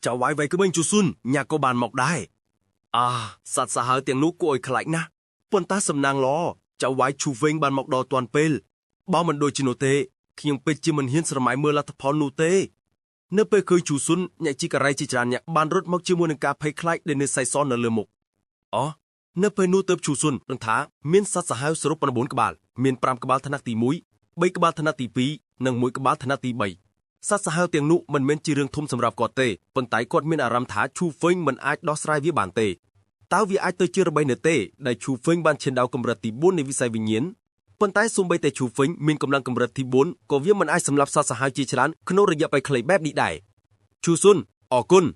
จะไว้ไว้ก็เบ่งจูซุนอยากก็บานหมอกได้สัตว์สหายเตียงนุกโอยขลายนะปนตาสำนางล้อจะไว้ชูเวงบานหมอกดอตวนเปลบ้ามันโดยจิโนเตขยังเป็ดจิมันเฮียนสมัยเมื่อรัฐพรนูเตเนื้อเปเคยจูซุนอยากจิกระไรจิจานเนี่ยบานรถมักจิมวยนกาไพคล้ายเดนเนไซซ้อนเนเลือมกเนื้อเปนูเติบชูซุนรังท้าเมียนสัตว์สหายสรุปปนบุญกบาลเมียนปรามกบาลธนักตีมุ้ยใบกบาลธนักตีปีนังมุ้ยกบาลธนักตีใบสัตว์สหายเตียงนุมันเมียนจีเรื่องทุ่มสำหรับกอดเตปนไตกอดเมียนอารามท้าชูเฟิงมันอาจดอสไรวิบานเตต้าวิอาจเตอเจอระบายเนเตได้ชูเฟิงบานเชนดาวกำรัดตีบุญในวิสัยวิญญาณปนไตซุ่มใบแต่ชูเฟิงมีกำลังกำรัดที่บุญก็วิมันอาจสำหรับสัตว์สหายจีฉลานขนระยะไปเคลแบบนี้ได้ชูซุนออกุน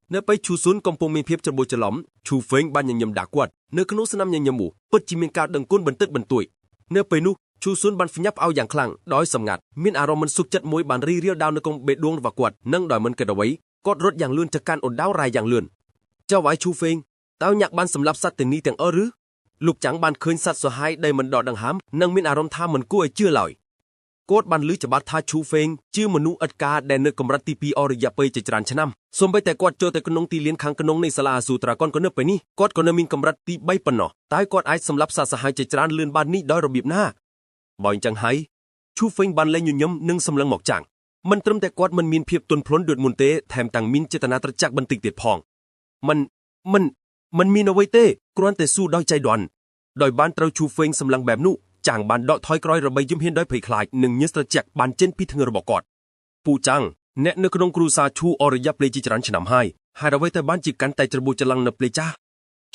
เนื้อไปชูซุนกำปงมีเพียบจมูกจะหลอมชูเฟิงบานยังยำด่ากวดเนื้อขนุสนำยังยำหมูปัจจิมีการดังก้นบรรทึกบรรตุยเนื้อไปนุชูซุนบานฟิญญับเอาอย่างคลั่งดอยสำงัดมีอารมณ์มันสุกจัดมวยบานรีเรียวดาวในกงเบ็ดดวงวักวดนั่งดอยมันกระดไว้กอดรถอย่างเลื่อนจากการอดดาวรายอย่างเลื่อนเจ้าไว้ชูเฟิงเต้าอยากบานสำหรับสัตว์แต่นี้แต่งหรือลูกจังบานเคยสัตว์สหายได้มันดอดังหามนั่งมีอารมณ์ท่ามันกู้ไอเชื่อลอยกดบันลือจะบาดทาชูเฟงชื่อมนุษย์อัดกาแดนเนกมรัตตีปีอริยาเปยจะจรันชนะสมไปแต่กอดเจอแต่กนงตีเลี้ยนขังกนงในสลาสูตรากอนก็เนไปนี่กอดก็เนมินกมรัตตีใบปนนอตายกอดไอสำหรับสัตว์สหายจะจรันเลื่อนบานนี้ดอยระเบียบหน้าบ่อยจังไฮชูเฟงบันและยุ่ยำนึ่งสำลังหมอกจังมันตรมแต่กอดมันมีนเพียบตนพล้นเดือดมุนเตแถมต่างมินเจตนาตรจักบันติกเด็ดพองมันมีนเอาไว้เต้กรอนแต่สู้ดอยใจดอนดอยบ้านเราชูเฟงสำลังแบบนู้จางบานดอกถอยกรอยระบายยิ้มเห็นได้เผยคลายหนึ่งยึดตะจักบานเจนพิทึงระบอกกอดปูจังเนเนกนงครูซาชูอริยาเปลจิจรันฉนำให้หายเอาไว้แต่บ้านจิกกันแต่จระบูจลังเนเปลจ้า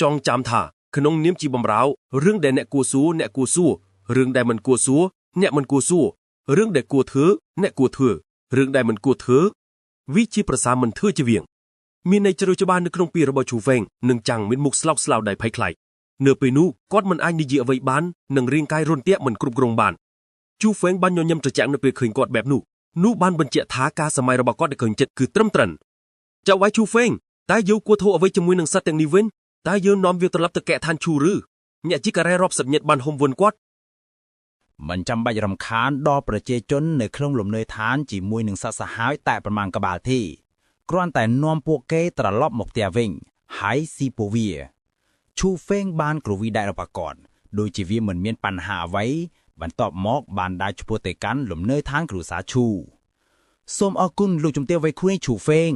จองจามท่าขนงเนียมจีบำราวเรื่องแดนเนกัวซูเนกัวซูเรื่องใดมันกัวซูเนมันกัวซูเรื่องใดกัวเถอเนกัวเถอเรื่องใดมันกัวเถอวิจิประสามันเถอจะเวียงมีในจรุจบานในขนงปีระบชูเฟงหนึ่งจังมินมุกสลาวสลาวใดไพคลายเนื้อไปนู้กอดมันไอนิเยอไว้บ้านหนังเรียงกายร่นเตี้ยเหมือนกรุบกรงบานจูเฟงบ้านยนยำจะแจงเนื้อไปเคยกอดแบบนู้บ้านบรรเจท้ากาสมัยระบกอดได้เคยเจ็ดคือตรมตรันจะไว้ชูเฟงตายเยอะกลัวโทเอาไว้จมวยหนังสัตว์แต่งนิเวนตายเยอะน้อมเวียตรับตะแกะทานชูรือเนี่ยจิกระไรรอบสัตว์เน็ตบานหอมวนกอดมันจำใบรำคาญดอประเจจนในเครื่องหลมเนยทานจีมวยหนึ่งสัตว์สหายแต่ประมาณกบาลที่กรอนแต่น้อมพวกเกตตลอดหมกเตียเวงหายซีโปเวียชูเฟงบานกรูวีได้รับก่อนโดยจีวีเหมือนมีปัญหาไว้บันตอบมอกบานได้ชุโปเตกันหลุมเนยทานกรูสาชูส้มอกุลลูกจุมเตียวไว้คุยชูเฟง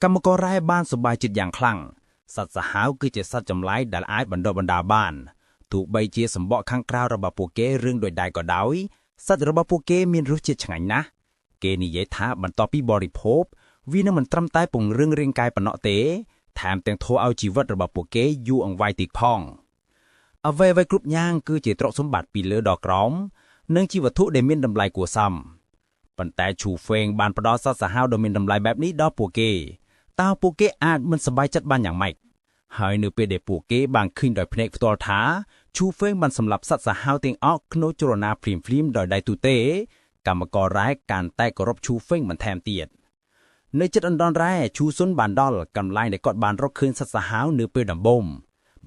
กรรมกรไร้บ้านสบายจิตอย่างคลั่งสัตว์สหาวคือจะสัตว์จำไล่ดัลไอ้บรรดาบ้านถูกใบเจียสมบ่ข้างกราวระบาปูเกเรื่องโดยใดก็ได้สัตว์ระบาปูเกมีรู้จิตฉงนะเกนิเยธาบันตอปีบริโภควีน้ำมันตรำใต้ปุ่งเรื่องเรียงกายปนเนาะเตแถมแต่งโทเอาชีวิตระบาปูเกอยู่อังไวติกพ่องเอาไว้กรุ๊ปย่างคือเจตรสมบัติปีเลือดอกร้อมเนื่องชีวัตถุเดมินดำลายกัวซ้ำปันแต่ชูเฟงบานประดอสัตว์สหาวโดมินดำลายแบบนี้ดอปูเกตาปูเกอาจมันสบายจัดบ้านอย่างไม่หายเนื้อเปเดปูเกบางขึ้นโดยเพนกตัวท้าชูเฟงบันสำหรับสัตว์สหาวเตียงออกโนจรณาพริมโดยไดตูเตกรรมกรร้ายการแต่กรบชูเฟงมันแถมเตียดในจัดอันดอนแร่ชูซุนบานดอลกำไลในกอดบานรกคืนสัตว์สหาวเนื้อเปดำบ่ม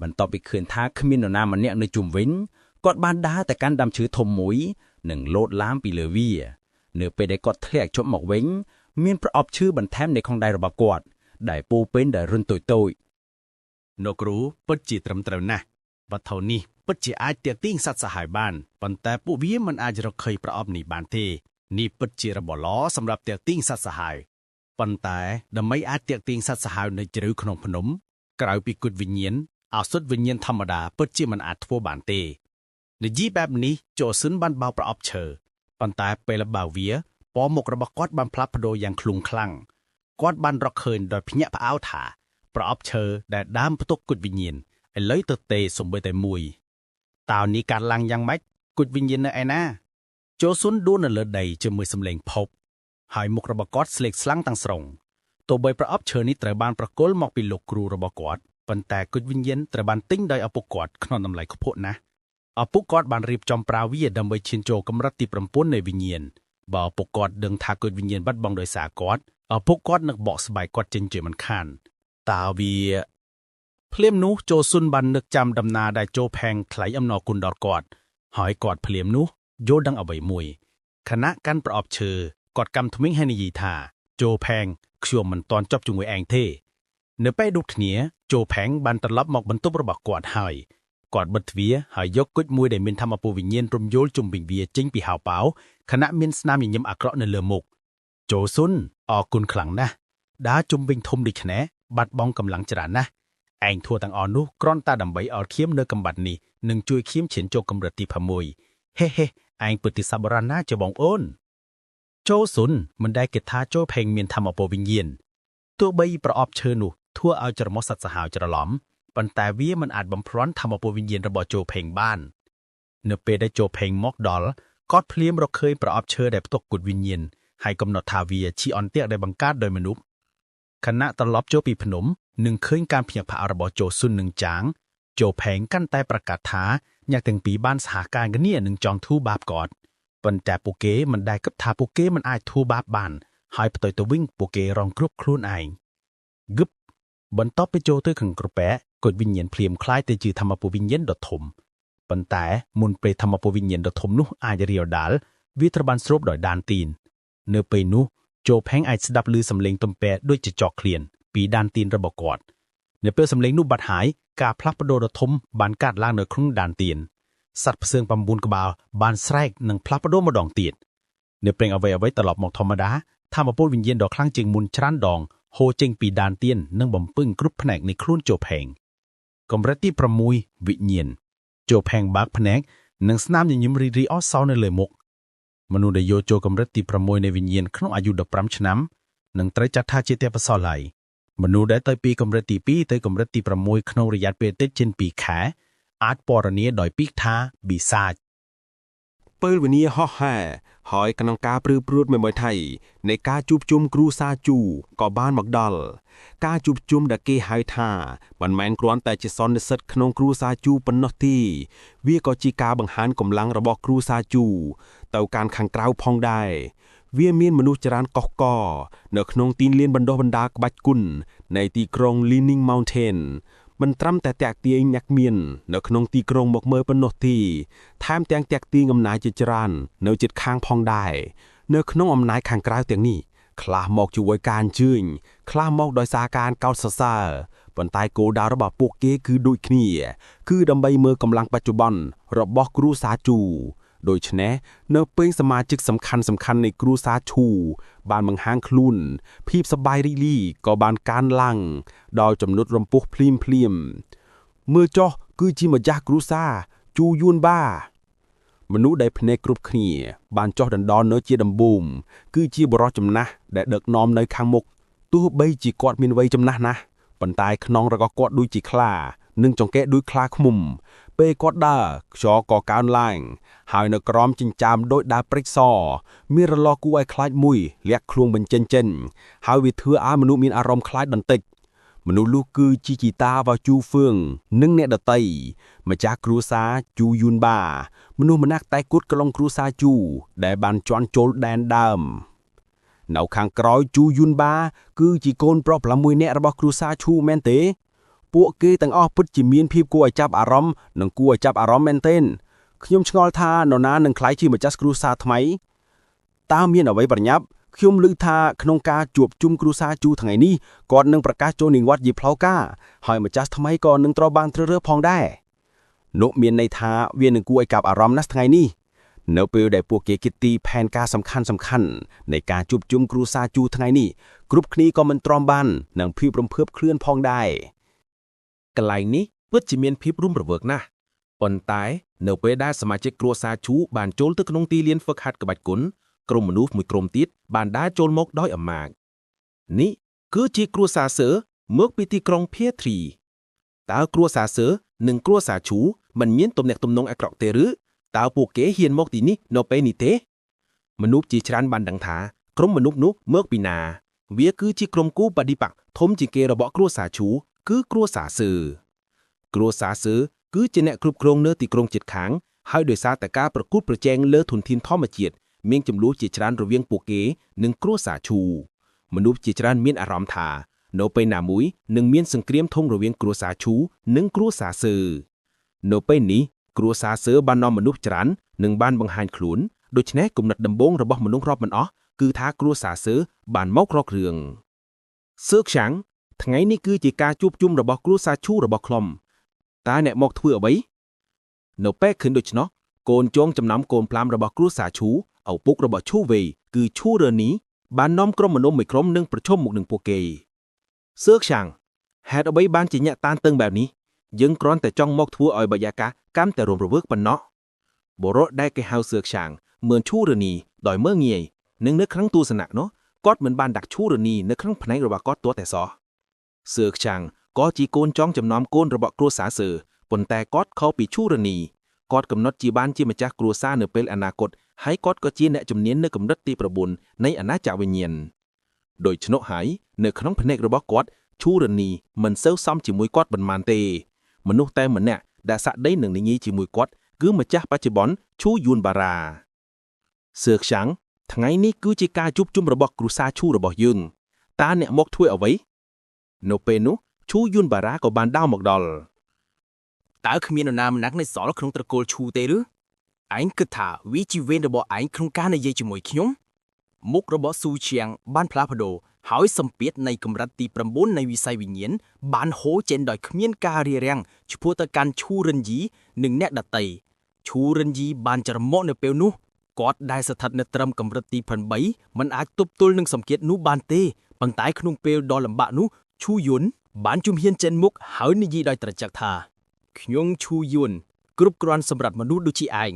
บันต่อไปคืนท้าขมินนามันเนี่ยในจุ่มวินกอดบานดาแต่การดำชื้อทมหมุยหนึ่งโลดล้ามปีเลวีเนื้อเปได้กอดเทกชมหมอกเว้งมีนประอบชื่อบันแทมในของได้ระบกอดได้ปูเป็นได้รุ่นตุยนกรู้ปัจจิตรำเตรนะบัดเท่านี้ปัจจิอาจเตียติ้งสัตว์สหายบ้านปันแต่ผู้วิมันอาจจะเคยประอบหนีบานเทนี่ปัจจิระบล้อสำหรับเตียติ้งสัตว์สหายปันแต่ดำไม่อาจเตียติ้งสัตว์สหายในจรือขนมพนมกล่าวปีกุดวิญญาณเอาสุดวิญญาณธรรมดาปัจจิมันอาจทั่วบานเตในยี่แบบนี้โจซึนบันเบาประอบเชอปันแต่เปรบ่าวเวียปอหมกระบกอดบันพลับพโดอย่างคลุงคลั่งกอดบันรกเคินโดยพิญญาพระอ้าวถาประอบเชอแต่ด้ามประตกกุดวิญญาณไอ้เลยเตะสมบูรณ์แต่มวยตาวนี้การลังยังไม่กุดวิญญาณไอ้น่าโจซุนดูนเลือดใดจะมือสำเร็จพบหายหมกระบกอดสเล็กสลังตังส่งตัวใบประอบเชอนี้ตระบานประกลหมอกปีหลกครูระบกอดปันแต่กุดวิญญาณตระบานติ้งได้อปุกอดขนอนนำไหลขบโพนะอปุกอดบานรีบจอมปราวีดำไปชินโจกำรัตติปรำป้นในวิญญาณบ่าวปุกอดเดิงทากุดวิญญาณบัดบองโดยสากอดอปุกอดนึกบอกสบายกอดเจนเจมันขานตาเวียเพลียมนุโจซุนบันนึกจำดำนาได้โจแพงไถอำนอกุนดอดกอดหอยกอดเพลียมนุโยดังเอาใบมวยคณะกันประอบเชอกอดกำทมิงให้นิยีธาโจแพง ខ្ញុំមិនតាន់ចប់ជាមួយឯងទេនៅពេលដូចគ្នាโจផេងបានត្រឡប់មកបន្ទប់របស់គាត់ហើយគាត់បិទទ្វារហើយយកគុជមួយដែលមានធម្មពលវិញ្ញាណរំយល់ជុំវិញវាចេញពីហៅប៉ៅខណៈមានស្នាមញញឹមអាក្រក់នៅលើមុខโจស៊ុនអរគុណខ្លាំងណាស់ដើរជុំវិញធំដូចនេះបាត់បង់កម្លាំងច្រើនណាស់ឯងធួទាំងអស់នោះគ្រាន់តែដើម្បីឲ្យខៀមនៅកំបាត់នេះនឹងជួយខៀមឈានចូលកម្រិតទី6ហេហេឯងពិតជាសប្បុរសណាស់ជាបងអូនโจស៊ុនមិនដែលគិតថាโจផេងមានធម្មពលវិញ្ញាណទោះបីប្រអប់ឈើនោះធ្វើឲ្យច្រមុះសត្វសាហាវច្រឡំប៉ុន្តែវាមិនអាចបំផ្លាន់ធម្មពលវិញ្ញាណរបស់โจផេងបាននៅពេលដែលโจផេងមកដល់គាត់ភ្លាមរកឃើញប្រអប់ឈើដែលផ្ទុកគុណវិញ្ញាណហើយកំណត់ថាវាជាអន្ទាក់ដែលបង្កើតដោយមនុស្សខណៈត្រឡប់ចូលពីភ្នំនឹងឃើញការភ្ញាក់ផ្អើលរបស់โจស៊ុននិងចាងโจផេងកាន់តែប្រកាសថាអ្នកទាំងពីរបានសហការគ្នានឹងចង់ធូរបាបគាត់ប៉ុន្តែពួកគេមិនដែលគិតថាពួកគេមិនអាចធូរបាបបានហើយផ្ទុយទៅវិញពួកគេរងគ្រោះខ្លួនឯងហ្គឹបបន្ទាប់ពីចូលទៅក្នុងក្រពែគុជវិញ្ញាណភ្លាមคล้ายទៅជាធម្មពលវិញ្ញាណដ៏ធំប៉ុន្តែមុនពេលធម្មពលវិញ្ញាណដ៏ធំនោះអាចរាលដាលវាត្រូវបានស្រូបដោយដានទីននៅពេលនោះโจផេងអាចស្ដាប់ឮសំឡេងទំពែដូចជាចកឃ្លានពីដានទីនរបស់គាត់នៅពេលសំឡេងនោះបាត់ហើយការផ្លាស់ប្ដូរដ៏ធំបានកើតឡើងនៅក្នុងដានទីនសត្វផ្សឿង9ក្បាលបានស្រែកនិងផ្លាស់ប្ដូរម្ដងទៀតនៅព្រេងអ្វីៗត្រឡប់មកធម្មតាធម្មពលវិញ្ញាណដ៏ខ្លាំងជាងមុនច្រើនដងហូរចេញពីដានទៀននិងបំពឹងគ្រប់ផ្នែកនៃខ្លួនโจផេងកម្រិតទី6វិញ្ញាណโจផេងបើកភ្នែកនិងស្នាមញញឹមរីអស់សល់នៅលើមុខមនុស្សដែលយកចូលកម្រិតទី6នៃវិញ្ញាណក្នុងអាយុ15ឆ្នាំនឹងត្រូវចាត់ថាជាទេពកោសល្យហើយមនុស្សដែលទៅពីកម្រិតទី2ទៅកម្រិតទី6ក្នុងរយៈពេលតិចជាង2ខែអាចពណ៌នាដោយពាក្យថាបិសាចពេលវេលាហោះហែហើយក្នុងការព្រឺព្រួតមួយថៃនៃការជួបជុំគ្រូសាជូក៏បានមកដល់ការជួបជុំដែលគេហៅថាមិនមែនគ្រាន់តែជាសន្និសីទក្នុងគ្រូសាជូប៉ុណ្ណោះទេវាក៏ជាការបង្ហាញកម្លាំងរបស់គ្រូសាជូទៅកាន់ខាងក្រៅផងដែរវាមានមនុស្សច្រើនកុះកនៅក្នុងទីលានបណ្ដុះបណ្ដាលក្បាច់គុណនៃទីក្រុង Leaning Mountain មិនត្រឹមតែតាក់ទាញអ្នកមាននៅក្នុងទីក្រុងមកមើលប៉ុណ្ណោះទេថែមទាំងតាក់ទាញអំណាចជាច្រើននៅជិតខាងផងដែរនៅក្នុងអំណាចខាងក្រៅទាំងនេះខ្លះមកជួយការអញ្ជើញខ្លះមកដោយសារការកោតសរសើរប៉ុន្តែគោលដៅរបស់ពួកគេគឺដូចគ្នាគឺដើម្បីមើលកម្លាំងបច្ចុប្បន្នរបស់គ្រូសាជូដូច្នេះនៅពេលសមាជិកសំខាន់នៃគ្រួសារឈូបានបង្ហាញខ្លួនភាពសប្បាយរីករាយក៏បានកើនឡើងដោយចំនួនរំពុះភ្លាមមើលចុះគឺជាម្ចាស់គ្រួសារជូយួនបាមនុស្សដែលភ្នែកគ្រប់គ្នាបានចុះដណ្ដរនៅជាដំបូងគឺជាបរិសុទ្ធចំណាស់ដែលដឹកនាំនៅខាងមុខទោះបីជាគាត់មានវ័យចំណាស់ណាស់ប៉ុន្តែខ្នងរបស់គាត់ដូចជាខ្លានិងចង្កេះដូចខ្លាឃ្មុំពេលគាត់ដើរខ្យល់ក៏កើនឡើងហើយនៅក្រោមចិញ្ចើមដូចដើរព្រិចសមានរលកគួរឲ្យខ្លាចមួយលាក់ខ្លួនបញ្ចេញហើយវាធ្វើឲ្យមនុស្សមានអារម្មណ៍ខ្លាចបន្តិចមនុស្សនោះគឺជាជីតាវ៉ាជូហ្វឿងនិងអ្នកដតីម្ចាស់គ្រួសារជូយួនបាមនុស្សម្នាក់តែគត់ក្រុងគ្រួសារជូដែលបានជន់ចូលដែនដើមនៅខាងក្រោយជូយួនបាគឺជាកូនប្រុស6នាក់របស់គ្រួសារឈូមែនទេពួកគេទាំងអស់ពិតជាមានភាពគួរឲ្យចាប់អារម្មណ៍និងគួរឲ្យចាប់អារម្មណ៍មែនទែនខ្ញុំឆ្ងល់ថានរណានឹងក្លាយជាម្ចាស់គ្រួសារថ្មីតើមានអ្វីប្រញាប់ខ្ញុំឮថាក្នុងការជួបជុំគ្រួសារជូថ្ងៃនេះគាត់នឹងប្រកាសចូលនិវត្តន៍ជាផ្លូវការហើយម្ចាស់ថ្មីក៏នឹងត្រូវបានជ្រើសរើសផងដែរនោះមានន័យថាវានឹងគួរឲ្យចាប់អារម្មណ៍ណាស់ថ្ងៃនេះនៅពេលដែលពួកគេគិតទីផែនការសំខាន់នៃការជួបជុំគ្រួសារជូថ្ងៃនេះគ្រប់គ្នាក៏មិនទ្រាំបាននឹងភាពរំភើបគ្លឿនផងដែរកន្លែងនេះពិតជាមានភាពរំរវើកណាស់ប៉ុន្តែនៅពេលដែលសមាជិកគ្រួសារជូបានចូលទៅក្នុងទីលានហ្វឹកហាត់ក្បាច់គុណក្រុមមនុស្សមួយក្រុមទៀតបានដើរចូលមកដោយអំមាចនេះគឺជាគ្រួសារសឺមកពីទីក្រុងភៀទ្រីតើគ្រួសារសឺនិងគ្រួសារជូមិនមានទំនាក់ទំនងអាក្រក់ទេឬតើពួកគេហ៊ានមកទីនេះនៅពេលនេះទេមនុស្សជាច្រើនបានដឹងថាក្រុមមនុស្សនោះមកពីណាវាគឺជាក្រុមគូបដិបត្តិធំជាងគេរបស់គ្រួសារជូគឺគ្រួសារសឺគ្រួសារសឺគឺជាអ្នកគ្រប់គ្រងនៅទីក្រុងជិតខាងហើយដោយសារតែការប្រកួតប្រជែងលើធនធានធម្មជាតិមានចំនួនជាច្រើនរវាងពួកគេនិងគ្រួសារឈូមនុស្សជាច្រើនមានអារម្មណ៍ថានៅពេលណាមួយនឹងមានសង្គ្រាមធំរវាងគ្រួសារឈូនិងគ្រួសារសឺនៅពេលនេះគ្រួសារសឺបាននាំមនុស្សច្រើននិងបានបង្ហាញខ្លួនដូច្នេះគំនិតដំបូងរបស់មនុស្សរាប់មិនអស់គឺថាគ្រួសារសឺបានមករករឿង សឿកឆាំងថ្ងៃនេះគឺជាការជួបជុំរបស់គ្រួសារឈូរបស់ខ្ញុំតើអ្នកមកធ្វើអ្វីនៅពេលឃើញដូច្នោះកូនចងចំណាំកូន5របស់គ្រួសារឈូឪពុករបស់ឈូវេគឺឈូរឺនីបាននាំក្រុមមនុស្សមួយក្រុមនឹងប្រជុំមុខនឹងពួកគេសឿកឆាំងហេតុអ្វីបានជាញាក់តានតឹងបែបនេះយើងគ្រាន់តែចង់មកធ្វើឲ្យបរិយាកាសកាន់តែរំរវើកប៉ុណ្ណោះបុរសដែលគេហៅសឿកឆាំងមឿនឈូរឺនីដោយមើងងាយនិងនៅក្នុងទស្សនៈនោះគាត់មិនបានដាក់ឈូរឺនីនៅក្នុងផ្នែករបស់គាត់ទាល់តែសោះសឿកឆាំងក៏ជាកូនចង់ចំណោមកូនរបស់គ្រួសារសើប៉ុន្តែគាត់ខុសពីឈូរឺនីគាត់កំណត់ជាបានជាម្ចាស់គ្រួសារនៅពេលអនាគតហើយគាត់ក៏ជាអ្នកជំនាញនៅកម្រិតទី9នៃអាណាចក្រវិញ្ញាណដូច្នោះហើយនៅក្នុងផ្នែករបស់គាត់ឈូរឺនីមិនសូវសមជាមួយគាត់ប៉ុន្មានទេមនុស្សតែម្នាក់ដែលសាក់ដីនឹងនិយាយជាមួយគាត់គឺម្ចាស់បច្ចុប្បន្នឈូយួនបារ៉ាសឿកឆាំងថ្ងៃនេះគឺជាការជួបជុំរបស់គ្រួសារឈូរបស់យើងតើអ្នកមកធ្វើអ្វីនៅពេលនោះឈូយួនបារ៉ាក៏បានដើរមកដល់តើគ្មាននរណាម្នាក់នៅសល់ក្នុងត្រកូលឈូទេឬឯងគិតថាវាជាវេនរបស់ឯងក្នុងការនិយាយជាមួយខ្ញុំមុខរបស់ស៊ូឈៀងបានផ្លាស់ប្ដូរហើយសម្ពាធនៃកម្រិតទី9នៃវិស័យវិញ្ញាណបានហូរចេញដោយគ្មានការរារាំងឆ្ពោះទៅកាន់ឈូរិនយីនិងអ្នកដតីឈូរិនយីបានច្រមុះនៅពេលនោះគាត់ដែលស្ថិតនៅត្រឹមកម្រិតទី8មិនអាចទប់ទល់នឹងសម្ពាធនោះបានទេប៉ុន្តែក្នុងពេលដ៏លំបាកនោះឈូយុនបានជំហានចេញមុខហើយនិយាយដោយត្រជាក់ថាខ្ញុំឈូយុនគ្រប់គ្រាន់សម្រាប់មនុស្សដូចជាឯង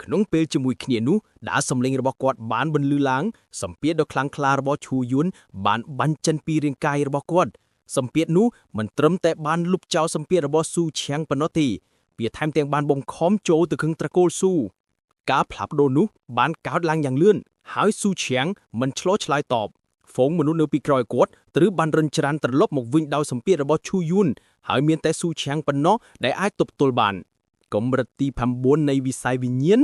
ក្នុងពេលជាមួយគ្នានោះដែលសម្លេងរបស់គាត់បានបន្លឺឡើងសម្ពាធដ៏ខ្លាំងក្លារបស់ឈូយុនបានបាញ់ចេញពីរាងកាយរបស់គាត់សម្ពាធនោះមិនត្រឹមតែបានលុបចោលសម្ពាធរបស់ស៊ូឈៀងប៉ុណ្ណោះទេវាថែមទាំងបានបង្ខំចូលទៅក្នុងត្រកូលស៊ូការផ្លាស់ប្ដូរនោះបានកើតឡើងយ៉ាងលឿនហើយស៊ូឈៀងមិនឆ្លោះឆ្លើយតបហ្វូងមនុស្សនៅពីក្រោយគាត់ត្រូវបានរញច្រានត្រឡប់មកវិញដោយសម្ពាធរបស់ឈូយុនហើយមានតែស៊ូឈៀងប៉ុណ្ណោះដែលអាចទប់ទល់បានកម្រិតទី9នៃវិស័យវិញ្ញាណ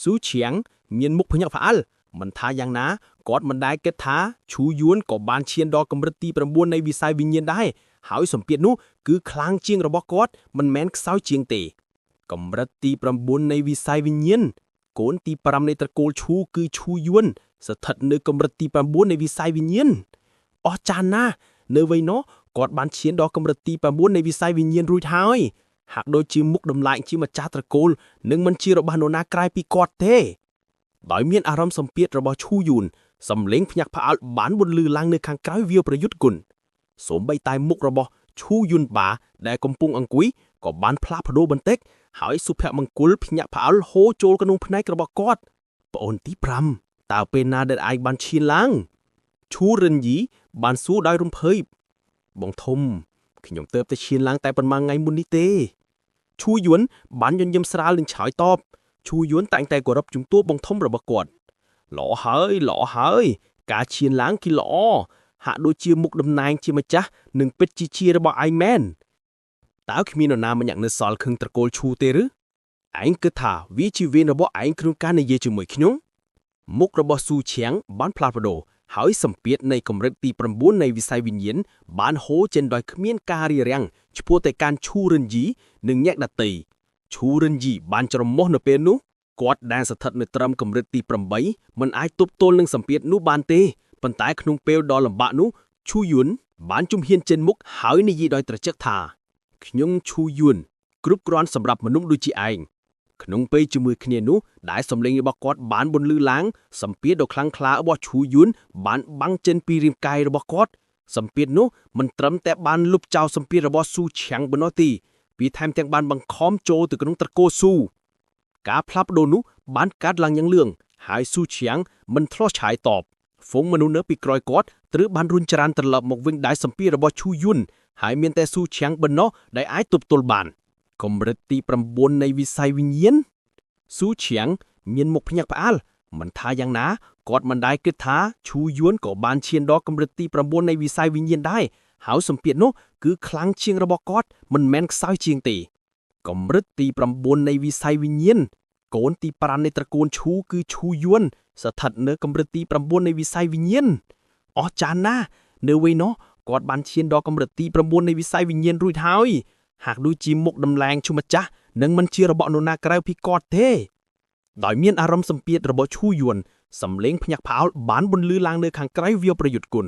ស៊ូឈៀងមានមុខភ្ញាក់ផ្អើលមិនថាយ៉ាងណាគាត់មិនដែលគិតថាឈូយុនក៏បានឈានដល់កម្រិតទី9នៃវិស័យវិញ្ញាណដែរហើយសម្ពាធនោះគឺខ្លាំងជាងរបស់គាត់មិនមែនខ្សោយជាងទេកម្រិតទី9នៃវិស័យវិញ្ញាណកូនទី5នៃត្រកូលឈូគឺឈូយុនស្ថិតនៅកម្រិតទី9នៃវិស័យវិញ្ញាណអស្ចារ្យណាស់នៅវ័យនោះគាត់បានឈានដល់កម្រិតទី9នៃវិស័យវិញ្ញាណរួចហើយហាក់ដូចជាមុខដំឡើងជាម្ចាស់ត្រកូលនិងមិនជារបស់នរណាក្រៅពីគាត់ទេដោយមានអារម្មណ៍សម្ពាធរបស់ឈូយុនសំឡេងភ្ញាក់ផ្អើលបានបន្លឺឡើងនៅខាងក្រៅវាលប្រយុទ្ធគុណសូម្បីតែមុខរបស់ឈូយុនបាដែលកំពុងអង្គុយក៏បានផ្លាស់ប្ដូរបន្តិចហើយសុភមង្គលភ្ញាក់ផ្អើលហូរចូលក្នុងភ្នែករបស់គាត់ប្អូនទី5តើពេលណាដែលឯងបានឈានឡើងឈូរិនយីបានសួរដោយរំភើបបងធំខ្ញុំទើបតែឈានឡើងតែប៉ុន្មានថ្ងៃមុននេះទេឈូយុនបានញញឹមស្រាលនឹងឆ្លើយតបឈូយុនតែងតែគោរពជំទាវបងធំរបស់គាត់ល្អហើយការឈានឡើងគឺល្អហាក់ដូចជាមុខតំណែងជាម្ចាស់និងពិតជារបស់ឯងមែនតើគ្មាននរណាម្នាក់នៅសល់ខឹងត្រកូលឈូទេឬឯងគិតថាវាជាវេនរបស់ឯងក្នុងការនិយាយជាមួយខ្ញុំមុខរបស់ស៊ូឈៀងបានផ្លាស់ប្ដូរហើយសម្ពាធនៃកម្រិតទី9នៃវិស័យវិញ្ញាណបានហូរចេញដោយគ្មានការរារាំងឆ្ពោះទៅកាន់ឈូរិនយីនិងញាក់ដាតីឈូរិនយីបានច្រមុះនៅពេលនោះគាត់ដែលស្ថិតនៅត្រឹមកម្រិតទី8មិនអាចទប់ទល់នឹងសម្ពាធនោះបានទេប៉ុន្តែក្នុងពេលដ៏លំបាកនោះឈូយុនបានជំហានចេញមុខហើយនិយាយដោយត្រជាក់ថាខ្ញុំឈូយុនគ្រប់គ្រាន់សម្រាប់មនុស្សដូចជាឯងក្នុងពេលជាមួយគ្នានោះដែលសម្លេងរបស់គាត់បានបន្លឺឡើងសម្ពាធដ៏ខ្លាំងក្លារបស់ឈូយុនបានបាំងចេញពីរាងកាយរបស់គាត់សម្ពាធនោះមិនត្រឹមតែបានលុបចោលសម្ពាធរបស់ស៊ូឆាំងប៉ុណ្ណោះទេវាថែមទាំងបានបង្ខំចូលទៅក្នុងត្រកូលស៊ូការផ្លាស់ប្ដូរនោះបានកើតឡើងយ៉ាងលឿនហើយស៊ូឆាំងមិនធ្លាស់ឆ្លើយតបហ្វូងមនុស្សនៅពីក្រោយគាត់ត្រូវបានរុញច្រានត្រឡប់មកវិញដោយសម្ពាធរបស់ឈូយុនហើយមានតែស៊ូឆាំងប៉ុណ្ណោះដែលអាចទប់ទល់បានកម្រិតទី9នៃវិស័យវិញ្ញាណស៊ូឈៀងមានមុខភ្ញាក់ផ្អើលមិនថាយ៉ាងណាគាត់មិនដែលគិតថាឈូយុនក៏បានឈានដល់កម្រិតទី9នៃវិស័យវិញ្ញាណដែរហើយសម្ពាធនោះគឺខ្លាំងជាងរបស់គាត់មិនមែនខ្សោយជាងទេកម្រិតទី9នៃវិស័យវិញ្ញាណកូនទី5នៃត្រកូលឈូគឺឈូយុនស្ថិតនៅកម្រិតទី9នៃវិស័យវិញ្ញាណអស្ចារ្យណាស់នៅវ័យនោះគាត់បានឈានដល់កម្រិតទី9នៃវិស័យវិញ្ញាណរួចហើយហាក់ដូចជាមុខដំឡើងឈុំម្ចាស់និងមិនជារបស់នរណាក្រៅពីគាត់ទេដោយមានអារម្មណ៍សម្ពាធរបស់ឈូយុនសំឡេងភ្ញាក់ផ្អើលបានបន្លឺឡើងនៅខាងក្រៅវាលប្រយុទ្ធគុណ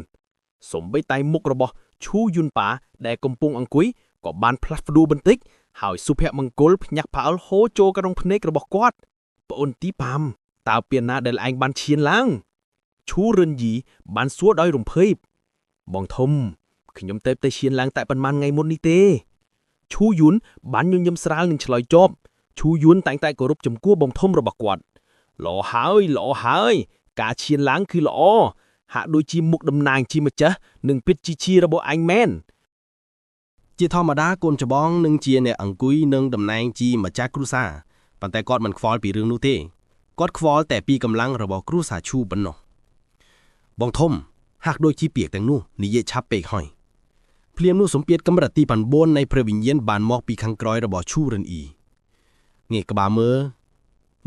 สมបីតែមុខរបស់ឈូយុនប៉ាដែលកំពុងអង្គុយក៏បានផ្លាស់ប្ដូរបន្តិចហើយសុភមង្គលភ្ញាក់ផ្អើលហូរចូលក្នុងភ្នែករបស់គាត់ប្អូនទីប៉ាមតើពេលណាដែលឯងបានឈានឡើងឈូរិនយីបានសួរដោយរំភើបបងធំខ្ញុំទៅតែឈានឡើងតែប៉ុន្មានថ្ងៃមុននេះទេឈូយុនបានញញឹមស្រាលនឹងឆ្លើយចប់ឈូយុនតែងតែគោរពចំពោះបងធំរបស់គាត់ល្អហើយការឈានឡើងគឺល្អហាក់ដូចជាមុខតំណាងជាម្ចាស់និងពិតជារបស់អញមែន ជាធម្មតាកូនច្បងនឹងជាអ្នកអង្គុយនឹងតំណែងជាម្ចាស់គ្រួសារប៉ុន្តែគាត់មិនខ្វល់ពីរឿងនោះទេគាត់ខ្វល់តែពីកម្លាំងរបស់គ្រួសារឈូប៉ុណ្ណោះបងធំហាក់ដូចជាពាក្យទាំងនោះនិយាយឆាប់ពេកហើយភ្លាមនោះសម្ពាធកម្រិតទី9នៃព្រះវិញ្ញាណបានមកពីខាងក្រោយរបស់ឈូរិនអ៊ីងាកក្បាលមើល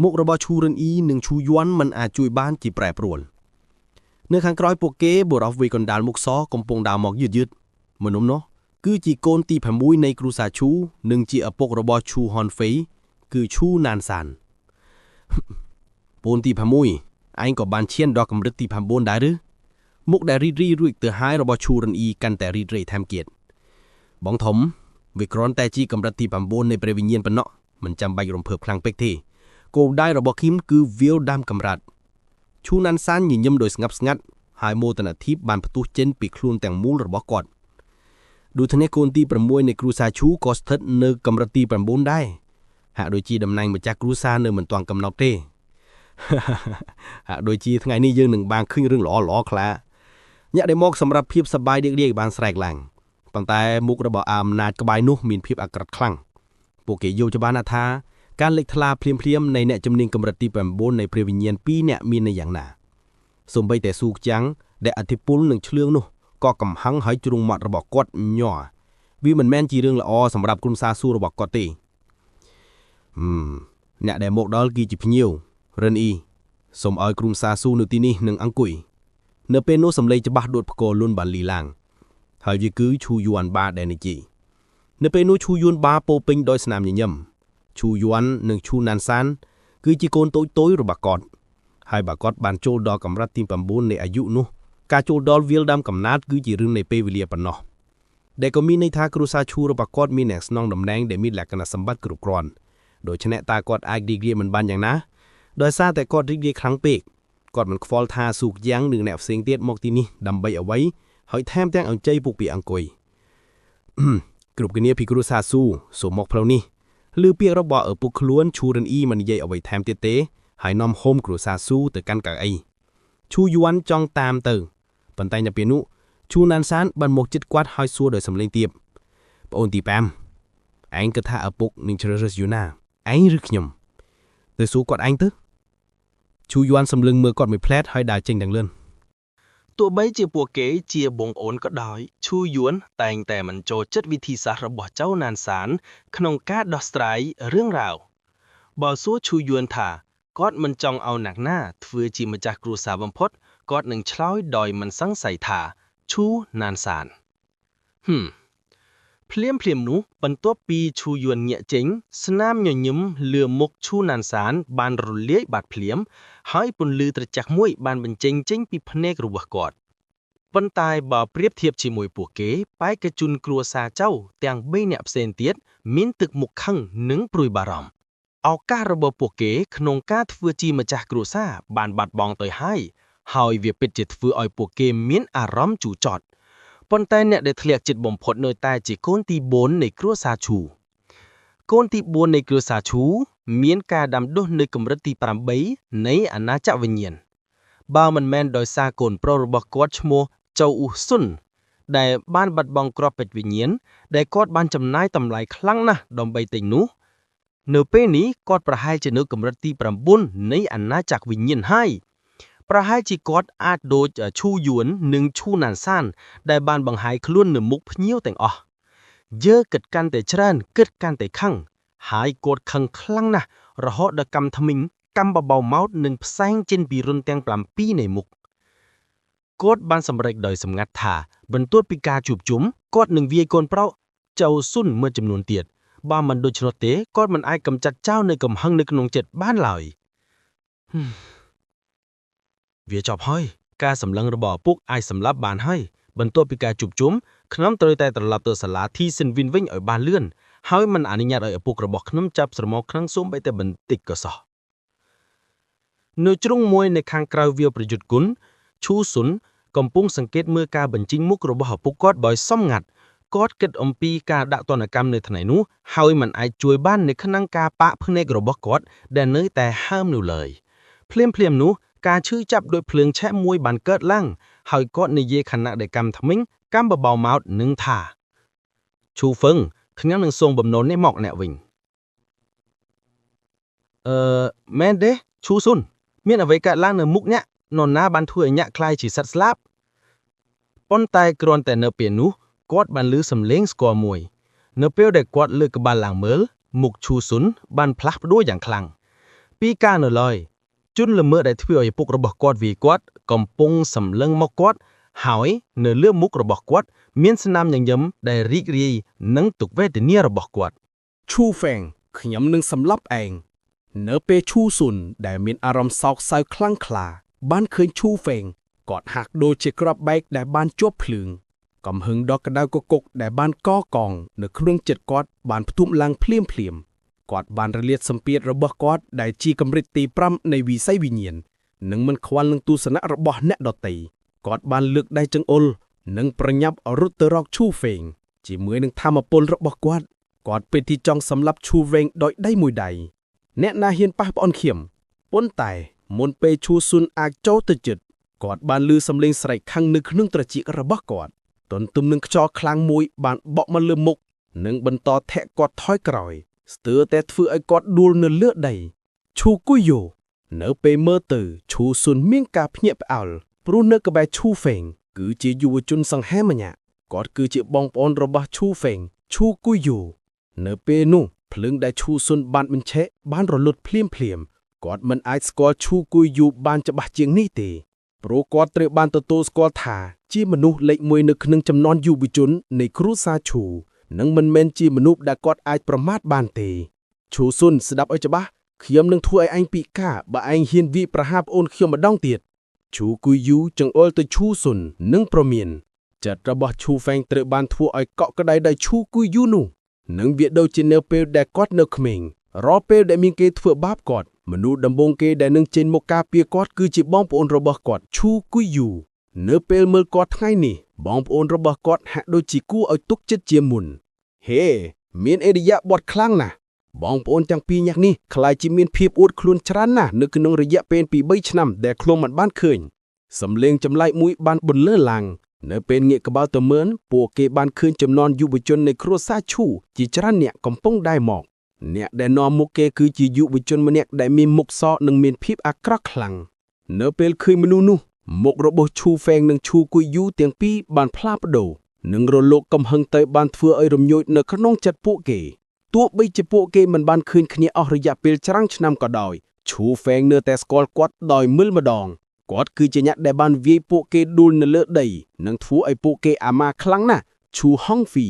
មុខរបស់ឈូរិនអ៊ីនិងឈូយួនមិនអាចជួយបានជាប្រែប្រួលនៅខាងក្រោយពួកគេបុរសវ័យកណ្ដាលមុខសកំពុងដើរមកយឺតមនុស្សនោះគឺជាកូនទី6នៃគ្រួសារឈូនិងជាឪពុករបស់ឈូហុនហ្វេគឺឈូណានសានពូនទី6ឯងក៏បានឈានដល់កម្រិតទី9ដែរឬមុខដែលរីករាយរួចទៅហើយរបស់ឈូរិនអ៊ីកាន់តែរីករាយថែមទៀតបងធំវាគ្រាន់តែជាកម្រិតទី9នៃព្រះវិញ្ញាណប៉ុណ្ណោះមិនចាំបាច់រំភើបខ្លាំងពេកទេគោលដៅរបស់ឃីមគឺវាលដាំកម្រិតឈូណានសានញញឹមដោយស្ងប់ស្ងាត់ហើយមោទនភាពបានផ្ទុះចេញពីខ្លួនទាំងមូលរបស់គាត់ដូចគ្នាកូនទី6នៃគ្រួសារឈូក៏ស្ថិតនៅកម្រិតទី9ដែរហាក់ដូចជាតំណែងម្ចាស់គ្រួសារនៅមិនទាន់កំណត់ទេ ហាក់ដូចជាថ្ងៃនេះយើងនឹងបានឃើញរឿងល្អខ្លះញាក់ដែលមកសម្រាប់ភាពសប្បាយរីករាយបានស្រែកឡើងប៉ុន្តែមុខរបស់អំណាចក្បាយនោះមានភាពអាក្រក់ខ្លាំងពួកគេយល់ច្បាស់ណាស់ថាការលេចថ្លាភ្លាមនៃអ្នកជំនាញកម្រិតទី9នៃព្រះវិញ្ញាណ2អ្នកមាននៅយ៉ាងណាសូម្បីតែស៊ូខ្ចាំងដែលអធិពលនឹងឆ្លៀងនោះក៏កំហឹងហើយជ្រុងមាត់របស់គាត់ញ័រវាមិនមែនជារឿងល្អសម្រាប់គ្រួសារស៊ូរបស់គាត់ទេអ្នកដែលមកដល់គឺជាភ្ញៀវរិនអ៊ីសូមឲ្យគ្រួសារស៊ូនៅទីនេះនឹងអង្គុយនៅពេលនោះសម្លេងច្បាស់ដួតផ្គរលុនបានលីឡើងហើយវាគឺឈូយួនបាដែលនិយាយនៅពេលនោះឈូយួនបាពោពេញដោយស្នាមញញឹមឈូយួននិងឈូណានសានគឺជាកូនតូចរបស់គាត់ហើយបើគាត់បានចូលដល់កម្រិតទី9នៃអាយុនោះការចូលដល់វាលដាំកំណាតគឺជារឿងនៃពេលវេលាប៉ុណ្ណោះដែលក៏មានន័យថាគ្រួសារឈូរបស់គាត់មានអ្នកស្នងតំណែងដែលមានលក្ខណៈសម្បត្តិគ្រប់គ្រាន់ដូច្នេះតើគាត់អាចរីករាយមិនបានយ៉ាងណាដោយសារតែគាត់រីករាយខ្លាំងពេកគាត់មិនខ្វល់ថាស៊ូកយ៉ាងនិងអ្នកផ្សេងទៀតមកទីនេះដើម្បីអ្វីហើយថែមទាំងអញ្ជើញពួកពីអង្គុយគ្រប់គ្នាពីគ្រួសារស៊ូសូមមកផ្លូវនេះឬពាក្យរបស់ឪពុកខ្លួនឈូរិនអ៊ីមិននិយាយអ្វីថែមទៀតទេហើយនាំហូមគ្រួសារស៊ូទៅកាន់កៅអីឈូយួនចង់តាមទៅប៉ុន្តែនៅពេលនោះឈូណានសានបានមកជិតគាត់ហើយសួរដោយសំឡេងទាបប្អូនទី5ឯងគិតថាឪពុកនឹងជ្រើសរើសយូណាឯងឬខ្ញុំទៅសួរគាត់ឯងទៅឈូយួនសម្លឹងមើលគាត់មួយផ្លែតហើយដើរចេញទាំងលឿន ទោះបីជាពួកគេជាបងប្អូនក៏ដោយឈូយួនតែងតែមិនចូលចិត្តវិធីសាស្ត្ររបស់ចៅណានសានក្នុងការដោះស្រាយរឿងរ៉ាវបើសួរឈូយួនថាគាត់មិនចង់ឲ្យអ្នកណាធ្វើជាម្ចាស់គ្រួសារបំផុតគាត់នឹងឆ្លើយដោយមិនសង្ស័យថាឈូណានសានភ្លាមនោះបន្ទាប់ពីឈូយួនញាក់ចេញស្នាមញញឹមលឿមុខឈូណានសានបានរលាយបាត់ភ្លាមហើយពន្លឺត្រចះមួយបានបញ្ចេញចេញពីភ្នែករបស់គាត់ប៉ុន្តែបើប្រៀបធៀបជាមួយពួកគេបេក្ខជនគ្រួសារចៅទាំង3នាក់ផ្សេងទៀតមានទឹកមុខខឹងនិងព្រួយបារម្ភឱកាសរបស់ពួកគេក្នុងការធ្វើជាម្ចាស់គ្រួសារបានបាត់បង់ទៅហើយវាពិតជាធ្វើឲ្យពួកគេមានអារម្មណ៍ជូរចត់ប៉ុន្តែអ្នកដែលធ្លាក់ចិត្តបំផុតនៅតែជាកូនទី4នៃគ្រួសារឈូកូនទី4នៃគ្រួសារឈូមានការដាំដុះនៅកម្រិតទី8នៃអាណាចក្រវិញ្ញាណបើមិនមែនដោយសារកូនប្រុសរបស់គាត់ឈ្មោះចៅអ៊ូស៊ុនដែលបានបាត់បង់គ្រាប់ពេជ្រវិញ្ញាណដែលគាត់បានចំណាយតម្លៃខ្លាំងណាស់ដើម្បីទិញនោះនៅពេលនេះគាត់ប្រហែលជានៅកម្រិតទី9នៃអាណាចក្រវិញ្ញាណហើយប្រហែលជាគាត់អាចដូចឈូយួននិងឈូណានសានដែលបានបង្ហាញខ្លួននៅមុខភ្ញៀវទាំងអស់យើគិតកាន់តែច្រើនគិតកាន់តែខឹងហើយគាត់ខឹងខ្លាំងណាស់រហូតដល់កម្មថ្មិញកម្មបបោម៉ោតនិងផ្សែងចេញពីរុនទាំង7នៃមុខគាត់បានសម្រេចដោយសម្ងាត់ថាបន្ទាប់ពីការជួបជុំគាត់នឹងវាយកូនប្រុសចៅស៊ុនមួយចំនួនទៀតបើមិនដូច្នោះទេគាត់មិនអាចកម្ចាត់ចោលនៅកំហឹងនៅក្នុងចិត្តបានឡើយវាចប់ហើយការសម្លឹងរបស់ឪពុកអាចសម្លាប់បានហើយ បន្ទាប់ពីការជួបជុំខ្ញុំត្រូវតែត្រឡប់ទៅសាលាធីសិនវិនវិញឲ្យបានលឿនហើយមិនអនុញ្ញាតឲ្យឪពុករបស់ខ្ញុំចាប់ស្រមោលខ្លាំងសូម្បីតែបន្តិចក៏សោះនៅជ្រុងមួយនៅខាងក្រៅវាលប្រយុទ្ធគុណឈូស៊ុនកំពុងសង្កេតមើលការបញ្ចេញមុខរបស់ឪពុកគាត់ដោយសមងាត់គាត់គិតអំពីការដាក់ទណ្ឌកម្មនៅថ្ងៃនោះហើយមិនអាចជួយបាននៅក្នុងការប៉ាក់ភ្នែករបស់គាត់ដែលនៅតែហើមនោះឡើយភ្លាមនោះការឈឺចាប់ដោយភ្លើងឆេះមួយបានកើតឡើងហើយគាត់និយាយខណៈដែលកម្មថ្មិញកម្មបបោម៉ោតនឹងថាឈូហ្វឹងខ្ញុំនឹងសូមបំណុលនេះមកអ្នកវិញមែនទេឈូស៊ុនមានអ្វីកើតឡើងនៅមុខអ្នកនរណាបានធ្វើឲ្យអ្នកខ្លាយជាសត្វស្លាប់ប៉ុន្តែគ្រាន់តែនៅពេលនោះគាត់បានឮសំឡេងស្គាល់មួយនៅពេលដែលគាត់លើកក្បាលឡើងមើលមុខឈូស៊ុនបានផ្លាស់ប្ដូរយ៉ាងខ្លាំងពីការនៅឡើយជនល្មើសដែលធ្វើឲ្យឪពុករបស់គាត់វាយគាត់កំពុងសម្លឹងមកគាត់ហើយនៅលើមុខរបស់គាត់មានស្នាមញញឹមដែលរីករាយនឹងទុក្ខវេទនារបស់គាត់ ឈូហ្វេងខ្ញុំនឹងសម្លាប់ឯងនៅពេលឈូស៊ុនដែលមានអារម្មណ៍សោកសៅខ្លាំងក្លាបានឃើញឈូហ្វេងគាត់ហាក់ដូចជាក្របបែកដែលបានជាប់ភ្លើងកំហឹងដ៏ក្តៅគគុកដែលបានកកងនៅក្នុងចិត្តគាត់បានផ្ទុំឡើងភ្លាមគាត់បានរលាតសម្ពាធរបស់គាត់ដែលជាកម្រិតទី5នៃវិស័យវិញ្ញាណនិងមិនខ្វល់នឹងទស្សនៈរបស់អ្នកដទៃគាត់បានលើកដៃចង្អុលនិងប្រញាប់រត់ទៅរកឈូហ្វេងជាមួយនឹងធម៌ពលរបស់គាត់ពេលទីចង់សម្លាប់ឈូហ្វេងដោយដៃមួយដៃអ្នកណាហ៊ានប៉ះប្អូនខ្ញុំប៉ុន្តែមុនពេលឈូស៊ុនអាចចូលទៅជិតគាត់បានឮសំឡេងស្រែកខឹងនៅក្នុងត្រចៀករបស់គាត់ទន្ទឹមនឹងខ្យល់ខ្លាំងមួយបានបក់មកលើមុខនិងបន្តធាក់គាត់ថយក្រោយស្ទើរតែធ្វើឲ្យគាត់ដួលនៅលើដីឈូគូយ៉ូនៅពេលមើលទៅឈូស៊ុនមានការភ្ញាក់ផ្អើលព្រោះនៅក្បែរឈូហ្វេងគឺជាយុវជនសង្ហែម្នាក់គាត់គឺជាបងប្អូនរបស់ឈូហ្វេងឈូគូយ៉ូនៅពេលនោះភ្លើងដែលឈូស៊ុនបានបញ្ឆេះបានរលត់ភ្លាមគាត់មិនអាចស្គាល់ឈូគូយ៉ូបានច្បាស់ជាងនេះទេព្រោះគាត់ត្រូវបានទទួលស្គាល់ថាជាមនុស្សលេខ1នៅក្នុងចំនួនយុវជននៃគ្រួសារឈូនិងមិនមែនជាមនុស្សដែលគាត់អាចប្រមាថបានទេឈូស៊ុនស្ដាប់ឲ្យច្បាស់ខ្ញុំនឹងធ្វើឲ្យឯងពិការបើឯងហ៊ានវាយប្រហារប្អូនខ្ញុំម្ដងទៀតឈូគូយូចង្អុលទៅឈូស៊ុននិងប្រមានចិត្តរបស់ឈូហ្វេងត្រូវបានធ្វើឲ្យកក់ក្ដៅដោយឈូគូយូនោះនិងវាដូចជានៅពេលដែលគាត់នៅក្មេងរាល់ពេលដែលមានគេធ្វើបាបគាត់មនុស្សដំបូងគេដែលនឹងចេញមកការពារគាត់គឺជាបងប្អូនរបស់គាត់ឈូគូយូនៅពេលមើលគាត់ថ្ងៃនេះបងប្អូនរបស់គាត់ហាក់ដូចជាគួរឲ្យទុកចិត្តជាមុនហេមានអេរិយាបថខ្លាំងណាស់បងប្អូនទាំងពីរនាក់នេះខ្លាចជាមានភាពអួតខ្លួនច្រើនណាស់នៅក្នុងរយៈពេលពី3ឆ្នាំដែលខ្លួនមិនបានឃើញសំឡេងចម្លែកមួយបានបន្លឺឡើងនៅពេលងាកក្បាលទៅមើលពួកគេបានឃើញចំនួនយុវជននៃគ្រួសារឈូជាច្រើនអ្នកកំពុងដើរមកអ្នកដែលនាំមុខគេគឺជាយុវជនម្នាក់ដែលមានមុខសនិងមានភាពអាក្រក់ខ្លាំងនៅពេលឃើញមនុស្សនោះមុខរបស់ឈូហ្វេងនិងឈូគូយូទាំងពីរបានផ្លាស់ប្ដូរនិងរលកកំហឹងទៅបានធ្វើឲ្យរំញោចនៅក្នុងចិត្តពួកគេទោះបីជាពួកគេមិនបានឃើញគ្នាអស់រយៈពេលច្រើនឆ្នាំក៏ដោយឈូហ្វេងនៅតែស្គាល់គាត់ដោយមើលម្ដងគាត់គឺជាអ្នកដែលបានវាយពួកគេដួលនៅលើដីនិងធ្វើឲ្យពួកគេអាម៉ាខ្លាំងណាស់ឈូហុងហ្វី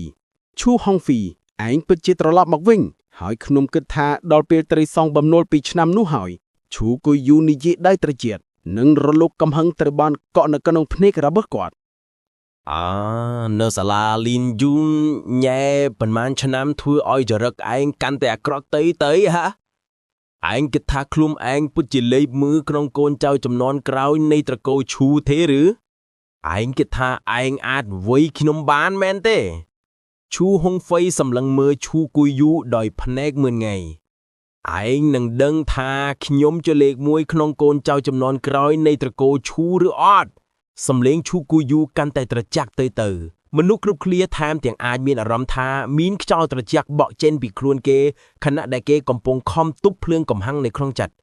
ឯងពិតជាត្រឡប់មកវិញហើយខ្ញុំគិតថាដល់ពេលត្រីសងបំណុល2ឆ្នាំនោះហើយឈូគូយូនិយាយដោយត្រជាក់និងរលកកំហឹងត្រូវបានកក់នៅក្នុងភ្នែករបស់គាត់នៅសាលាលីនយូនញ៉ែប៉ុន្មានឆ្នាំធ្វើឲ្យចរិតឯងកាន់តែអាក្រក់ទៅហាឯងគិតថាខ្លួនឯងពិតជាលេបមើលក្នុងកូនចៅចំនួនក្រោយនៃត្រកូលឈូទេឬឯងគិតថាឯងអាចវាយខ្ញុំបានមែនទេឈូហុងហ្វៃសម្លឹងមើលឈូគូយូដោយភ្នែកមើលងាយឯងនឹងដឹងថាខ្ញុំជាលេខ1ក្នុងកូនចៅចំនួនក្រោយនៃត្រកូលឈូឬអត់សំឡេងឈូគូយូកាន់តែត្រជាក់ទៅមនុស្សគ្រប់គ្នាថែមទាំងអាចមានអារម្មណ៍ថាមានខ្យល់ត្រជាក់បក់ចេញពីខ្លួនគេខណៈដែលគេកំពុងខំទប់ភ្លើងកំហឹងនៅក្នុងចិត្ត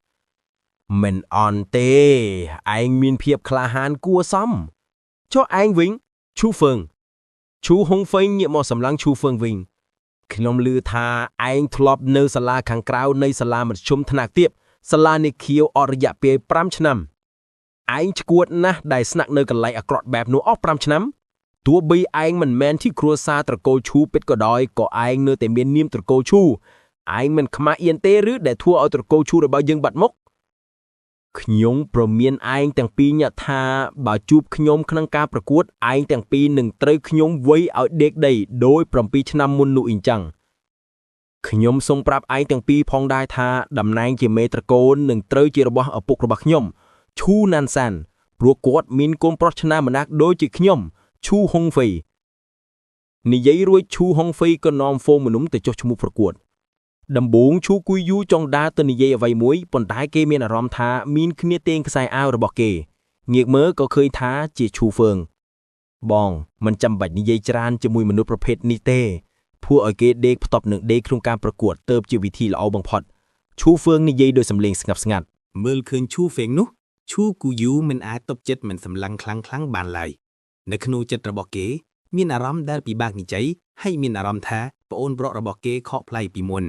មិនអន់ទេឯងមានភាពក្លាហានគួរសមចុះឯងវិញឈូហ្វឹងឈូហុងហ្វេងងាកមកសម្លឹងឈូហ្វឹងវិញខ្ញុំឮថាឯងធ្លាប់នៅសាលាខាងក្រៅនៃសាលាមធ្យមថ្នាក់ទាបសាលានេះខៀវអស់រយៈពេល5ឆ្នាំឯងឈួតណាស់ដែលស្នាក់នៅកន្លែងអាក្រក់បែបនោះអស់5ឆ្នាំទោះបីឯងមិនមែនជាគ្រួសារត្រកូលឈូពិតក៏ដោយក៏ឯងនៅតែមាននាមត្រកូលឈូឯងមិនខ្មាស់អៀនទេឬដែលធ្វើឲ្យត្រកូលឈូរបស់យើងបាត់មុខ ខ្ញុំប្រមានឯងទាំងពីរញាក់ថាបើជួបខ្ញុំក្នុងការប្រកួតឯងទាំងពីរនឹងត្រូវខ្ញុំវាយឲ្យដេកដីដោយ7ឆ្នាំមុននោះអ៊ីចឹងខ្ញុំសូមប្រាប់ឯងទាំងពីរផងដែរថាតំណែងជាមេត្រកូលនឹងត្រូវជារបស់ឪពុករបស់ខ្ញុំឈូណានសានព្រោះគាត់មានកូនប្រុសឆ្នើមម្នាក់ដូចជាខ្ញុំឈូហុងហ្វេនិយាយរួចឈូហុងហ្វេក៏នាំហ្វូមនុំទៅចុះឈ្មោះប្រកួតដំបូងឈូគួយយូចង់ដើរទៅនិយាយអ្វីមួយប៉ុន្តែគេមានអារម្មណ៍ថាមានគ្នាទេងខ្សែអាវរបស់គេងាកមើលក៏ឃើញថាជាឈូហ្វើងបងមិនចាំបាច់និយាយច្រើនជាមួយមនុស្សប្រភេទនេះទេព្រោះឲ្យគេដេកផ្ទប់នឹងដេកក្នុងការប្រកួតទៅជាវិធីល្អបំផុតឈូហ្វើងនិយាយដោយសំឡេងស្ងាត់ស្ងាត់ មើលឃើញឈូហ្វេងនោះឈូគូយូមិនអាចទប់ចិត្តមិនសម្លឹងខ្លាំងបានឡើយនៅក្នុងចិត្តរបស់គេមានអារម្មណ៍ដែលពិបាកនិយាយហើយមានអារម្មណ៍ថាប្អូនប្រុសរបស់គេខកប្លែកពីមុន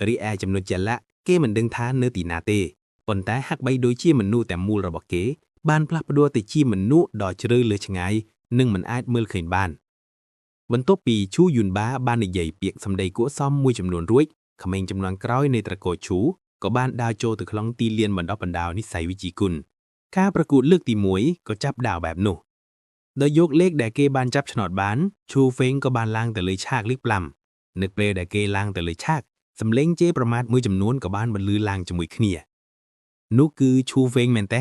រីឯចំណុចចលៈគេមិនដឹងថានៅទីណាទេប៉ុន្តែហាក់បីដូចជាមនុស្សតែមូលរបស់គេបានផ្លាស់ប្ដូរទៅជាមនុស្សដ៏ជ្រៅលើឆ្ងាយនិងមិនអាចមើលឃើញបានបន្ទាប់ពីឈូយូនបាបាននិយាយពាក្យសម្ដីគួរសមមួយចំនួនរួចក្មេងចំនួនក្រោយនៃត្រកូលឈូក៏បានដើរចូលទៅក្នុងទីលានបណ្ដុះបណ្ដាលនិស្ស័យវិជ្ជាគុណការប្រកួតលើកទី1ក៏ចាប់ដើមបែបនោះដោយយកលេខដែលគេបានចាប់ឆ្នោតបានឈូហ្វេងក៏បានឡើងទៅលើឆាកលេខ5នៅពេលដែលគេឡើងទៅលើឆាកសម្លេងជេរប្រមាថមួយចំនួនក៏បានបន្លឺឡើងជាមួយគ្នានោះគឺឈូហ្វេងមែនទេ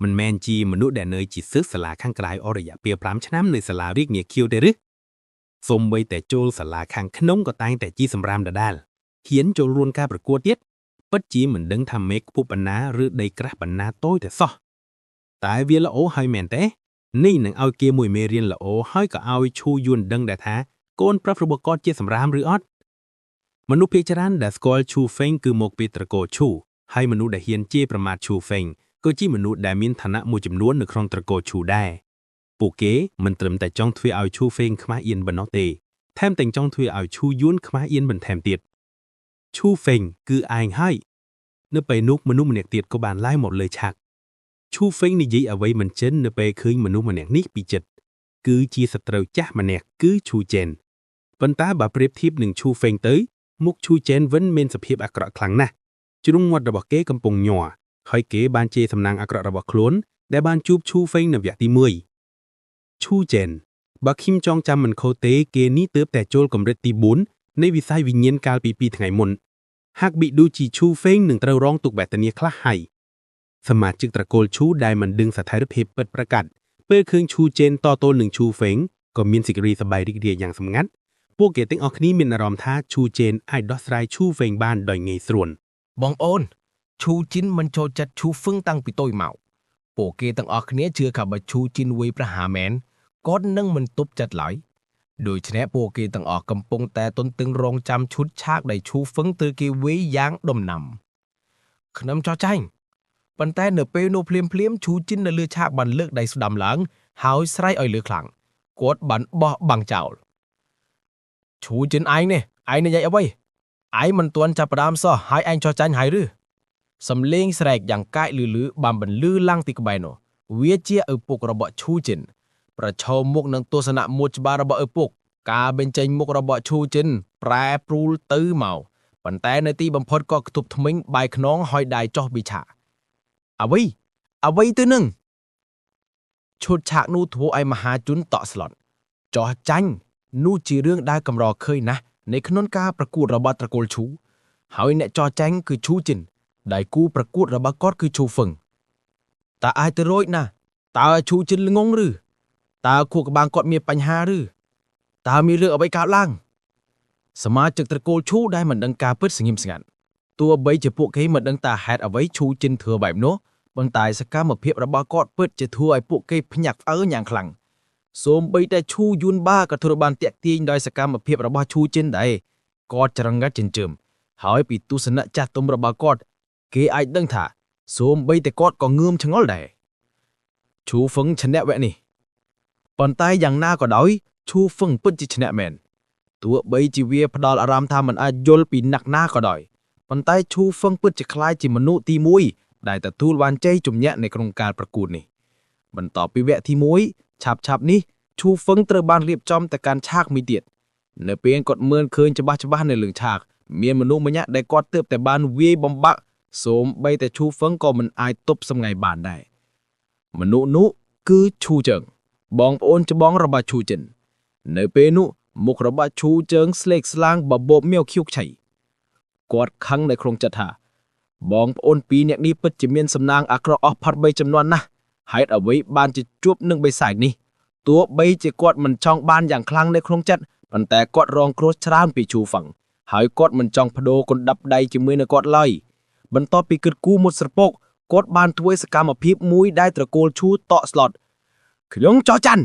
មិនមែនជាមនុស្សដែលនៅជាសិស្សសាលាខាងក្រៅអស់រយៈពេល5ឆ្នាំនៅសាលារាជនាខៀវទេឬសូម្បីតែចូលសាលាខាងក្នុងក៏តែងតែជាសម្រាមដដែលហ៊ានចូលរួនការប្រកួតទៀតពិតជាមិនដឹងថាមេឃខ្ពស់បណ្ណាឬដីក្រាស់បណ្ណាតូចតែសោះតែវាល្អហើយមែនទេនេះនឹងឲ្យគេមួយមេរៀនល្អហើយក៏ឲ្យឈូយួនដឹងដែរថាកូនប្រុសរបស់គាត់ជាសម្រាមឬអត់មនុស្សភាគច្រើនដែលស្គាល់ឈូហ្វេងគឺមកពីត្រកូលឈូហើយមនុស្សដែលហ៊ានជេរប្រមាថឈូហ្វេងក៏ជាមនុស្សដែលមានឋានៈមួយចំនួននៅក្នុងត្រកូលឈូដែរពួកគេមិនត្រឹមតែចង់ធ្វើឲ្យឈូហ្វេងខ្មាស់អៀនប៉ុណ្ណោះទេថែមទាំងចង់ធ្វើឲ្យឈូយួនខ្មាស់អៀនបន្ថែមទៀតឈូហ្វេងគឺឯងហើយនៅពេលនោះមនុស្សម្នាក់ទៀតក៏បានឡើងមកលើឆាកឈូហ្វេងនិយាយអ្វីមិនចិននៅពេលឃើញមនុស្សម្នាក់នេះពីចិត្តគឺជាសត្រូវចាស់ម្នាក់គឺឈូជែនប៉ុន្តែបើប្រៀបធៀបនឹងឈូហ្វេងទៅមុខឈូជែនវិញមានសភាពអាក្រក់ខ្លាំងណាស់ជ្រុងមាត់របស់គេកំពុងញ័រហើយគេបានជេរសំណាងអាក្រក់របស់ខ្លួនដែលបានជួបឈូហ្វេងនៅវគ្គទី1ឈូជែនបើខ្ញុំចងចាំមិនខុសទេគេនេះទើបតែចូលកម្រិតទី4នៃវិស័យវិញ្ញាណកាលពី2ថ្ងៃមុនហាក់បីដូចជាឈូហ្វេងនឹងត្រូវរងទុក្ខវេទនាខ្លះហើយសមាជិកត្រកូលឈូដែលមិនដឹងស្ថិរភាពពិតប្រាកដពេលឃើញឈូជែនតទល់នឹងឈូហ្វេងក៏មានសេចក្តីសប្បាយរីករាយយ៉ាងសម្ងាត់ពួកគេទាំងអស់គ្នាមានអារម្មណ៍ថាឈូជែនអាចដោះស្រាយឈូហ្វេងបានដោយងាយស្រួលបងអូនឈូជីនមិនចូលចិត្តឈូហ្វឹងតាំងពីតូចមកពួកគេទាំងអស់គ្នាជឿថាបើឈូជីនវាយប្រហារមែនគាត់នឹងមិនទប់ចិត្តឡើយដូច្នេះពួកគេទាំងអស់កំពុងតែទន្ទឹងរង់ចាំឈុតឆាកដែលឈូហ្វឹងត្រូវគេវាយយ៉ាងដំណាំខ្ញុំចោះចាញ់ប៉ុន្តែនៅពេលនោះភ្លាមឈូជីននៅលើឆាកបានលើកដៃស្ដាំឡើងហើយស្រែកឲ្យលឺខ្លាំងគាត់បានបោះបាំងចោលឈូជីនឯងនេះឯងនិយាយអ្វីឯងមិនទាន់ចាប់ផ្ដើមសោះហើយឯងចោះចាញ់ហើយឬសំលេងស្រែកយ៉ាងកាយលឺបានបន្លឺឡើងទីក្បែរនោះវាជាឪពុករបស់ឈូជីនប្រឈមមុខនឹងទស្សនៈមួយច្បាស់របស់ឪពុកការបញ្ចេញមុខរបស់ឈូជីនប្រែប្រួលទៅមកប៉ុន្តែនៅទីបំផុតក៏ខ្ទប់ធ្មេញបាយខ្នងហើយដៃចោះពីឆាកអ្វីទៅនឹងឈុតឆាកនោះធ្វើឲ្យមហាជនតក់ស្លុតចោះចាញ់នោះជារឿងដែលកម្រឃើញណាស់នៅក្នុងការប្រកួតរបស់ត្រកូលឈូហើយអ្នកចោះចាញ់គឺឈូជីនដែលគូប្រកួតរបស់គាត់គឺឈូហ្វឹងតើអាចទៅរួចណាតើឈូជីនល្ងងឬតើខួរក្បាលគាត់មានបញ្ហាឬតើមានរឿងអ្វីកើតឡើងសមាជិកត្រកូលឈូដែលមិនដឹងការពិតស្ងៀមស្ងាត់ទោះបីជាពួកគេមិនដឹងតាហេតុអ្វីឈូជីនធ្វើបែបនោះប៉ុន្តែសកម្មភាពរបស់គាត់ពិតជាធ្វើឲ្យពួកគេភ្ញាក់ផ្អើលយ៉ាងខ្លាំងសូម្បីតែឈូយួនបាក៏ត្រូវបានតាក់ទាញដោយសកម្មភាពរបស់ឈូជីនដែរគាត់ច្រងឹតចិញ្ចើមហើយពីទស្សនៈចាស់ទុំរបស់គាត់គេអាចដឹងថាសូម្បីតែគាត់ក៏ងឿមឆ្ងល់ដែរឈូហ្វឹងឈ្នះវគ្គនេះប៉ុន្តែយ៉ាងណាក៏ដោយឈូហ្វឹងពិតជាឈ្នះមែនទោះបីជាវាផ្ដល់អារម្មណ៍ថាមិនអាចយល់ពីណាក់ណាក៏ដោយប៉ុន្តែឈូហ្វឹងពិតជាខ្លាចជាមនុស្សទី1ដែលទទួលបានជ័យជំនះនៅក្នុងការប្រកួតនេះបន្ទាប់ពីវគ្គទី1ឆាប់នេះឈូហ្វឹងត្រូវបានរៀបចំទៅកាន់ឆាកមួយទៀតនៅពេលគាត់មើលឃើញច្បាស់នៅលើឆាកមានមនុស្សម្នាក់ដែលគាត់ទើបតែបានវាយបំបាក់ សូម្បីតែឈូហ្វឹងក៏មិនអាចទប់សម្ងាយបានដែរមនុស្សនោះគឺឈូជើងបងប្អូនច្បងរបស់ឈូចិននៅពេលនោះមុខរបស់ឈូជើងស្លេកស្លាំងបបោបមៀវខៀវខ្ចីគាត់ខឹងនៅក្នុងចិត្តថាបងប្អូនពីរនាក់នេះពិតជាមានសំណាងអាក្រក់អស់ផុត3ចំនួនណាស់ហេតុអ្វីបានជាជួបនឹងបិសាចនេះទោះបីជាគាត់មិនចង់បានយ៉ាងខ្លាំងនៅក្នុងចិត្តប៉ុន្តែគាត់រងគ្រោះច្រើនពីឈូហ្វឹងហើយគាត់មិនចង់បដូរកណ្ដាប់ដៃជាមួយនឹងគាត់ឡើយបន្ទាប់ពីគិតគូរមុតស្រពកគាត់បានធ្វើសកម្មភាពមួយដែលត្រកូលឈូតក់ស្លុតខ្ញុំចោះចាន់